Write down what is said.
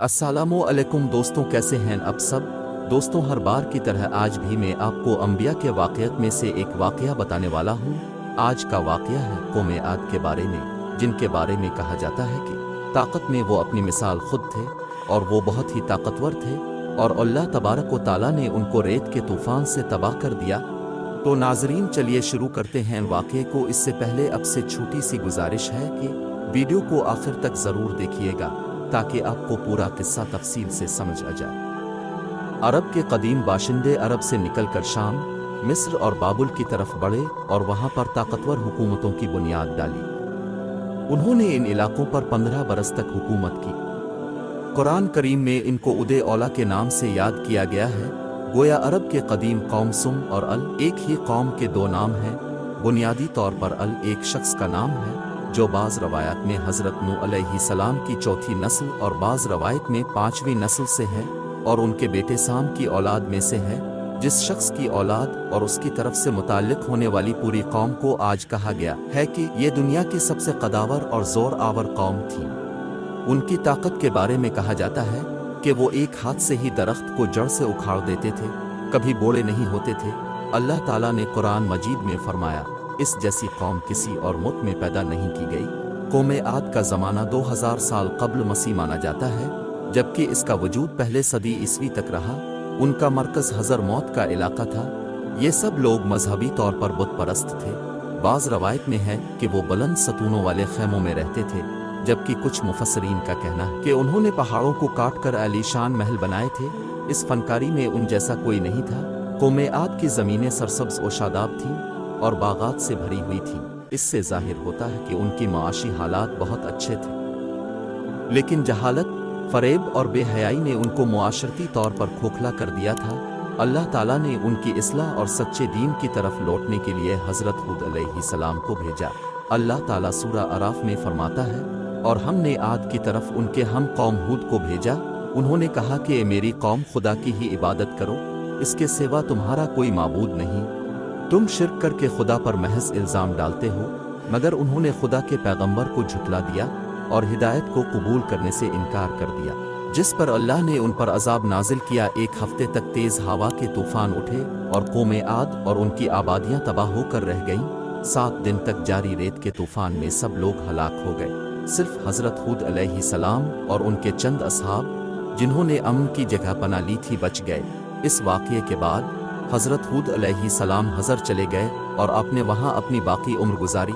अस्सलामुअलैकुम दोस्तों, कैसे हैं आप सब दोस्तों। हर बार की तरह आज भी मैं आपको अंबिया के वाक़यात में से एक वाक़या बताने वाला हूँ। आज का वाक़या है कौम आद के बारे में, जिनके बारे में कहा जाता है कि ताकत में वो अपनी मिसाल खुद थे और वो बहुत ही ताकतवर थे, और अल्लाह तबारक व तआला ने उनको रेत के तूफ़ान से तबाह कर दिया। तो नाज़रीन, चलिए शुरू करते हैं वाक़ये को। इससे पहले अब से छोटी सी गुजारिश है कि वीडियो को आखिर तक ज़रूर देखिएगा ताकि आपको पूरा किस्सा तफसील से समझ आ जाए। अरब के कदीम बाशिंदे अरब से निकलकर शाम, मिस्र और बाबुल की तरफ बढ़े और वहाँ पर ताकतवर हुकूमतों की बुनियाद डाली। उन्होंने इन इलाकों पर 15 बरस तक हुकूमत की। कुरान करीम में इनको उदे औला के नाम से याद किया गया है। गोया अरब के कदीम कौम सुम और अल एक ही कौम के दो नाम हैं। बुनियादी तौर पर अल एक शख्स का नाम है जो बाज़ रवायत में हज़रत नूह अलैहिस्सलाम की चौथी नस्ल और बाज़ रवायत में 5वीं नस्ल से है, और उनके बेटे साम की औलाद में से है। जिस शख्स की औलाद और उसकी तरफ से मुताल्लिक होने वाली पूरी कौम को आज कहा गया है कि ये दुनिया की सबसे कदावर और ज़ोर आवर कौम थी। उनकी ताकत के बारे में कहा जाता है कि वो एक हाथ से ही दरख्त को जड़ से उखाड़ देते थे, कभी बोड़े नहीं होते थे। अल्लाह ताला ने कुरान मजीद में फरमाया, इस जैसी कौम किसी और मुल्क में पैदा नहीं की गई। कौम आद का ज़माना 2000 साल कब्ल मसीह माना जाता है, जबकि इसका वजूद पहले सदी ईस्वी तक रहा। उनका मरकज़ हज़र मौत का इलाका था। ये सब लोग मजहबी तौर पर बुत परस्त थे। बाज़ रवायत में है कि वो बुलंद सतूनों वाले खैमों में रहते थे, जबकि कुछ मुफस्सरीन का कहना है कि उन्होंने पहाड़ों को काट कर आलीशान महल बनाए थे। इस फनकारी में उन जैसा कोई नहीं था। कौम आद की ज़मीनें सरसब्ज़ और शादाब थीं और बागात से भरी हुई थीं। इससे जाहिर होता है कि उनकी माशी हालात बहुत अच्छे थे, लेकिन जहालत, फरेब और बेहयाई ने उनको मुआशरती तौर पर खोखला कर दिया था। अल्लाह ताला ने उनकी इस्लाह और सच्चे दीन की तरफ लौटने के लिए हज़रत हूद अलैहिस्सलाम को भेजा। अल्लाह ताला सूरा अराफ में फरमाता है, और हमने आद की तरफ उनके हम कौम हूद को भेजा। उन्होंने कहा कि मेरी कौम खुदा की ही इबादत करो, इसके सिवा तुम्हारा कोई माबूद नहीं। तुम शिर्क करके खुदा पर महज इल्ज़ाम डालते हो। मगर उन्होंने खुदा के पैगंबर को झुठला दिया और हिदायत को कबूल करने से इनकार कर दिया, जिस पर अल्लाह ने उन पर अजाब नाजिल किया। 1 हफ्ते तक तेज़ हवा के तूफान उठे और कौम आद और उनकी आबादियां तबाह होकर रह गईं। 7 दिन तक जारी रेत के तूफान में सब लोग हलाक हो गए। सिर्फ हज़रत हूद अलैहिस्सलाम और उनके चंद असहाब, जिन्होंने अमन की जगह पना ली थी, बच गए। इस वाक़ये के बाद हज़रत हूद अलैहिस्सलाम हज़र चले गए और आपने वहाँ अपनी बाकी उम्र गुजारी।